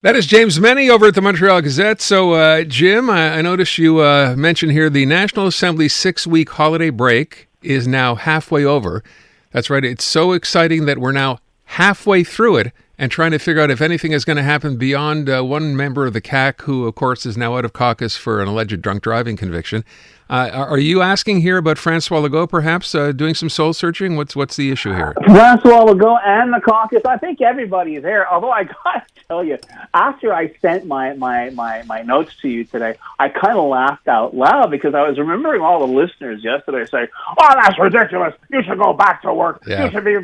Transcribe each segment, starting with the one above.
That is James Mennie over at the Montreal Gazette. So, Jim, I noticed you mentioned here the National Assembly's 6-week holiday break is now halfway over. That's right. It's so exciting that we're now halfway through it and trying to figure out if anything is going to happen beyond one member of the CAC, who, of course, is now out of caucus for an alleged drunk driving conviction. Are you asking here about Francois Legault, perhaps, doing some soul searching? What's the issue here? Francois Legault and the caucus. I think everybody is there. Although I got to tell you, after I sent my notes to you today, I kind of laughed out loud because I was remembering all the listeners yesterday saying, "Oh, that's ridiculous! You should go back to work. Yeah. You should be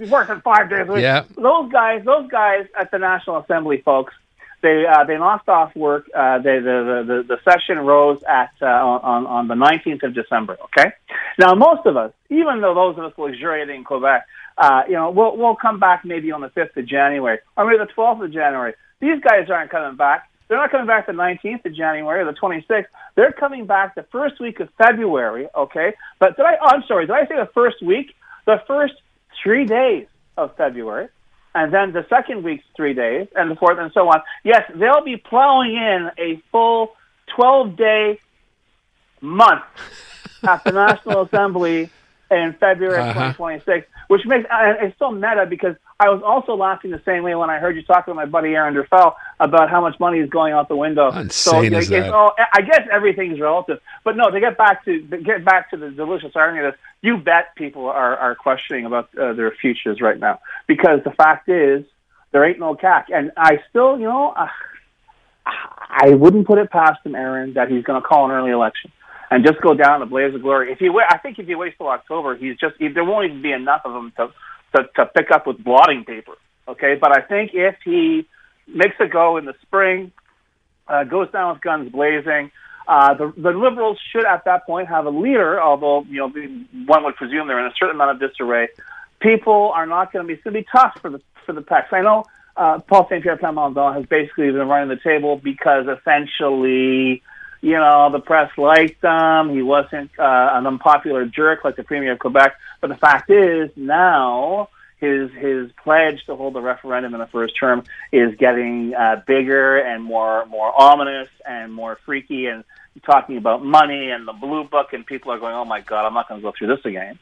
working 5 days a week." Yeah. Those guys at the National Assembly, folks. They knocked off work. The session rose at on the 19th of December. Okay. Now, most of us, even though those of us luxuriating in Quebec, we'll come back maybe on the 5th of January or maybe the 12th of January. These guys aren't coming back. They're not coming back the 19th of January or the 26th. They're coming back the first week of February. Okay. But did I say the first week? The first 3 days of February. And then the second week's 3 days, and the fourth, and so on. Yes, they'll be plowing in a full 12-day month at the National Assembly in February of 2026, which makes it's so meta because I was also laughing the same way when I heard you talking to my buddy Aaron Durfell about how much money is going out the window. Insane is that? I guess everything's relative, but no. To get back to the delicious irony of this, you bet people are questioning about their futures right now because the fact is there ain't no CAC, and I still, I wouldn't put it past him, Aaron, that he's going to call an early election and just go down in a blaze of glory. I think if he waits till October, there won't even be enough of them to pick up with blotting paper. Okay, but I think if he makes a go in the spring, goes down with guns blazing, the Liberals should at that point have a leader. Although one would presume they're in a certain amount of disarray. People are not going to be. It's going to be tough for the PACs. I know Paul St. Pierre Plamondon has basically been running the table because essentially, the press liked him. He wasn't an unpopular jerk like the Premier of Quebec. But the fact is, now his pledge to hold the referendum in the first term is getting bigger and more ominous and more freaky, and talking about money and the blue book, and people are going, "Oh my God, I'm not going to go through this again."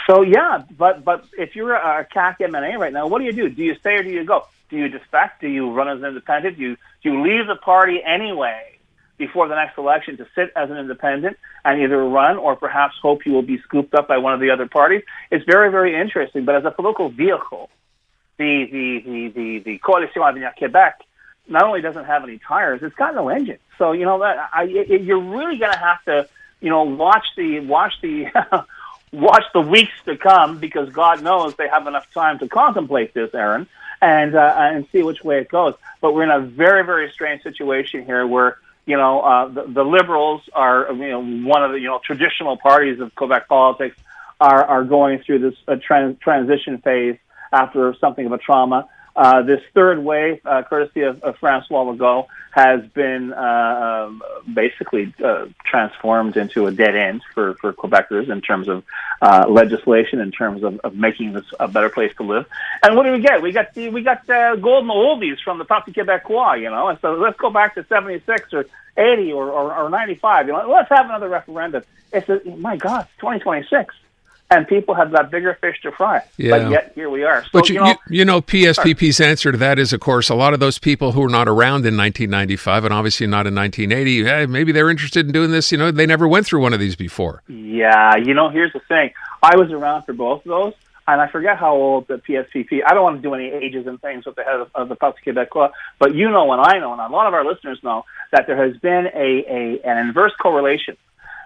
So yeah, but if you're a CAC M&A right now, what do you do? Do you stay or do you go? Do you defect? Do you run as an independent? Do you leave the party anyway before the next election to sit as an independent and either run or perhaps hope you will be scooped up by one of the other parties? It's very, very interesting. But as a political vehicle, the Coalition Avenir Québec not only doesn't have any tires, it's got no engine. So you're really going to have to watch the watch the weeks to come, because God knows they have enough time to contemplate this, Aaron, and see which way it goes. But we're in a very, very strange situation here where the Liberals are, one of the, traditional parties of Quebec politics are going through this transition phase after something of a trauma. This third wave, courtesy of Francois Legault, has been basically transformed into a dead end for Quebecers in terms of legislation, in terms of making this a better place to live. And what do we get? We got golden oldies from the Parti Québécois, And so let's go back to 76 or 80 or 95. Let's have another referendum. My God, 2026. And people have got bigger fish to fry. Yeah. But yet, here we are. So, but PSPP's answer to that is, of course, a lot of those people who were not around in 1995 and obviously not in 1980, maybe they're interested in doing this. They never went through one of these before. Yeah, here's the thing. I was around for both of those, and I forget how old the PSPP, I don't want to do any ages and things with the head of the Parti Québécois, but and I know, and a lot of our listeners know, that there has been an inverse correlation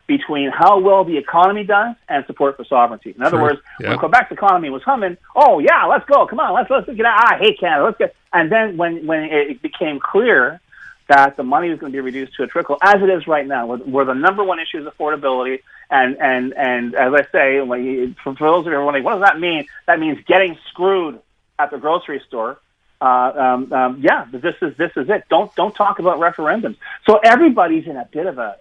between how well the economy does and support for sovereignty. In other words, when Quebec's economy was humming, oh yeah, let's go, come on, let's get out. I hate Canada, let's get. And then when it became clear that the money was going to be reduced to a trickle, as it is right now, where the number one issue is affordability, and as I say, for those of you who are wondering, what does that mean? That means getting screwed at the grocery store. This is it. Don't talk about referendums. So everybody's in a bit of a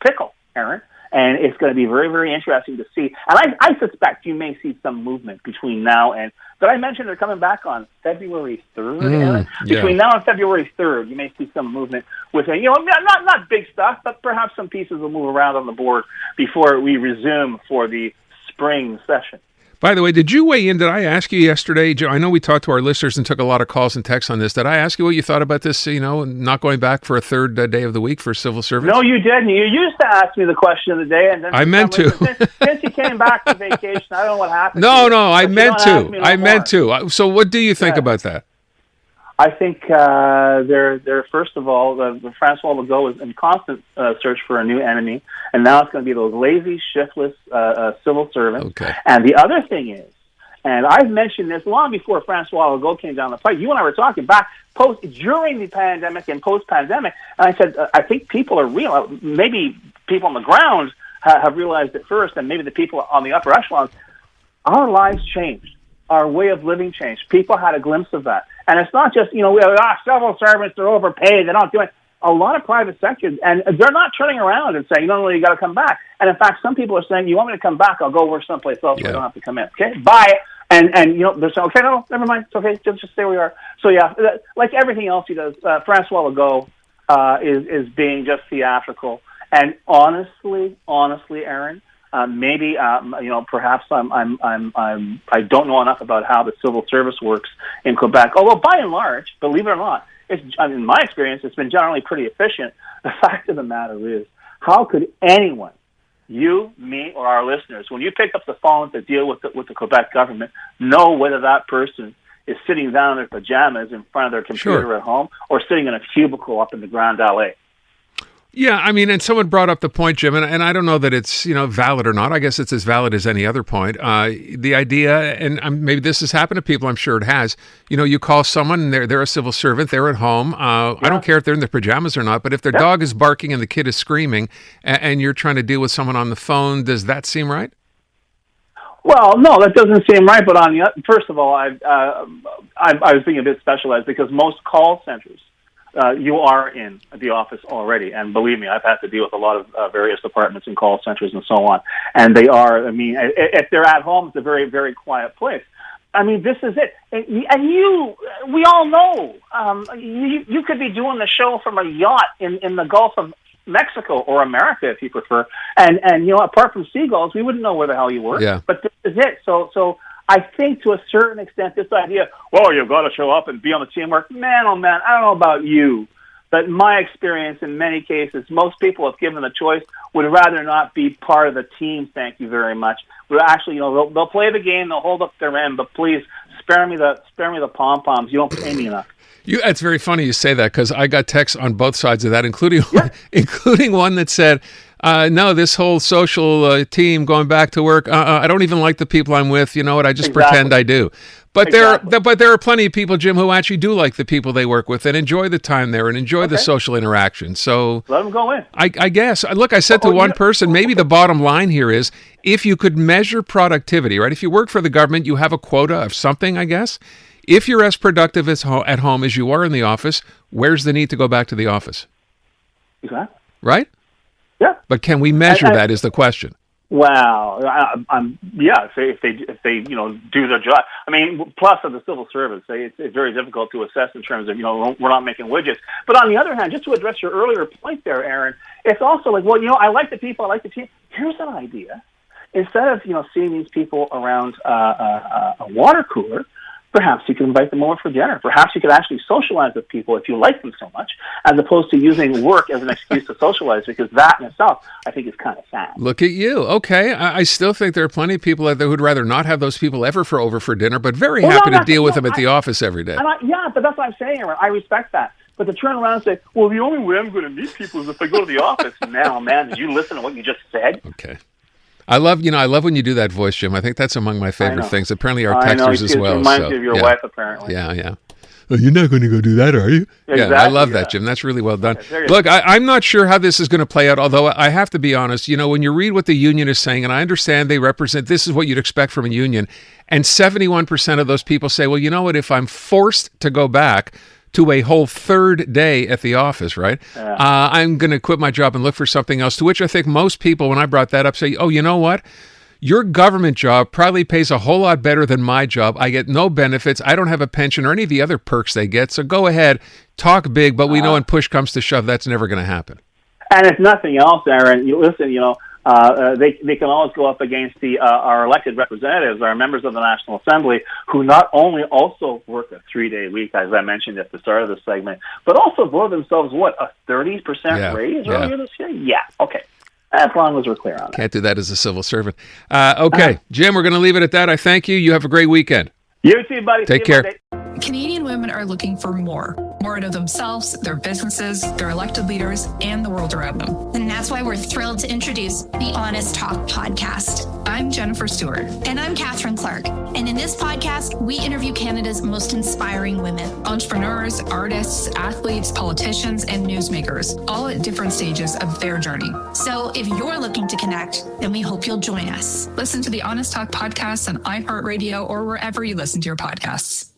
pickle, Aaron. And it's going to be very, very interesting to see. And I suspect you may see some movement between now and, did I mention they're coming back on February 3rd? Between now and February 3rd, you may see some movement with, not big stuff, but perhaps some pieces will move around on the board before we resume for the spring session. By the way, did you weigh in? Did I ask you yesterday? I know we talked to our listeners and took a lot of calls and texts on this. Did I ask you what you thought about this, not going back for a third day of the week for civil servants? No, you didn't. You used to ask me the question of the day. And then I meant to. Since you came back from vacation, I don't know what happened. No, I meant to. So what do you think about that? I think they're first of all, the Francois Legault is in constant search for a new enemy, and now it's going to be those lazy, shiftless civil servants. Okay. And the other thing is, and I've mentioned this long before Francois Legault came down the pipe. You and I were talking back during the pandemic and post-pandemic, and I said I think people are real. Maybe people on the ground have realized it first, and maybe the people on the upper echelons. Our lives changed. Our way of living changed. People had a glimpse of that. And it's not just, civil servants, they're overpaid, they're not doing it. A lot of private sectors, and they're not turning around and saying, no, you got to come back. And in fact, some people are saying, you want me to come back, I'll go work someplace else where I don't have to come in. Okay, bye. And they're saying, okay, no, never mind, it's okay, just stay where we are. So yeah, like everything else he does, Francois Legault is being just theatrical. And honestly, Aaron, maybe perhaps I don't know enough about how the civil service works in Quebec. Although by and large, believe it or not, in my experience, it's been generally pretty efficient. The fact of the matter is, how could anyone, you, me, or our listeners, when you pick up the phone to deal with the Quebec government, know whether that person is sitting down in their pajamas in front of their computer at home or sitting in a cubicle up in the Grand Allée? Yeah, I mean, and someone brought up the point, Jim, and I don't know that it's, valid or not. I guess it's as valid as any other point. The idea, and maybe this has happened to people, I'm sure it has, you call someone, and they're a civil servant, they're at home. I don't care if they're in their pajamas or not, but if their dog is barking and the kid is screaming, and you're trying to deal with someone on the phone, does that seem right? Well, no, that doesn't seem right, but first of all, I was being a bit specialized because most call centers, you are in the office already, and believe me, I've had to deal with a lot of various departments and call centers and so on, and they are, if they're at home, it's a very, very quiet place. This is it, and we all know, you could be doing the show from a yacht in the Gulf of Mexico or America, if you prefer, and apart from seagulls, we wouldn't know where the hell you were, but this is it, so I think to a certain extent, this idea, you've got to show up and be on the teamwork. Man, oh man, I don't know about you, but my experience in many cases, most people, if given the choice, would rather not be part of the team. Thank you very much. Would actually, they'll play the game, they'll hold up their end, but please spare me the pom poms. You don't pay me enough. It's very funny you say that because I got texts on both sides of that, including one that said, no, this whole social team going back to work, I don't even like the people I'm with. You know what? I just pretend I do. But there are plenty of people, Jim, who actually do like the people they work with and enjoy the time there and enjoy the social interaction. So let them go in. I guess. Look, I said to one person, maybe the bottom line here is if you could measure productivity, right? If you work for the government, you have a quota of something, I guess. If you're as productive at home as you are in the office, where's the need to go back to the office? Exactly. Right? Yeah. But can we measure that is the question. Well, if they do their job. Plus of the civil service, it's very difficult to assess in terms of we're not making widgets. But on the other hand, just to address your earlier point there, Aaron, it's also like I like the people, I like the team. Here's an idea: instead of seeing these people around a water cooler, perhaps you can invite them over for dinner. Perhaps you could actually socialize with people if you like them so much, as opposed to using work as an excuse to socialize, because that in itself, I think, is kind of sad. Look at you. Okay. I still think there are plenty of people out there who'd rather not have those people ever over for dinner, but very happy to deal with them at the office every day. But that's what I'm saying, Aaron. I respect that. But to turn around and say, well, the only way I'm going to meet people is if I go to the office. Man, did you listen to what you just said? Okay. I love when you do that voice, Jim. I think that's among my favorite things. Apparently our texters as well. It reminds you of your wife, apparently. Yeah. Oh, you're not going to go do that, are you? Exactly, I love that, Jim. That's really well done. Look, I'm not sure how this is going to play out, although I have to be honest. When you read what the union is saying, and I understand they represent, this is what you'd expect from a union, and 71% of those people say, well, you know what, if I'm forced to go back to a whole third day at the office, right? I'm going to quit my job and look for something else, to which I think most people, when I brought that up, say, oh, you know what? Your government job probably pays a whole lot better than my job. I get no benefits. I don't have a pension or any of the other perks they get. So go ahead, talk big, but we know when push comes to shove, that's never going to happen. And if nothing else, Aaron, they can always go up against our elected representatives, our members of the National Assembly, who not only also work a 3-day week, as I mentioned at the start of the segment, but also vote themselves, a 30% raise earlier this year? Yeah, okay. As long as we're clear on it. Can't do that as a civil servant. Okay, Jim, we're going to leave it at that. I thank you. You have a great weekend. You too, buddy. Take care. Canadian women are looking for more out of themselves, their businesses, their elected leaders, and the world around them. And that's why we're thrilled to introduce the Honest Talk podcast. I'm Jennifer Stewart. And I'm Catherine Clark. And in this podcast, we interview Canada's most inspiring women. Entrepreneurs, artists, athletes, politicians, and newsmakers, all at different stages of their journey. So if you're looking to connect, then we hope you'll join us. Listen to the Honest Talk podcast on iHeartRadio or wherever you listen to your podcasts.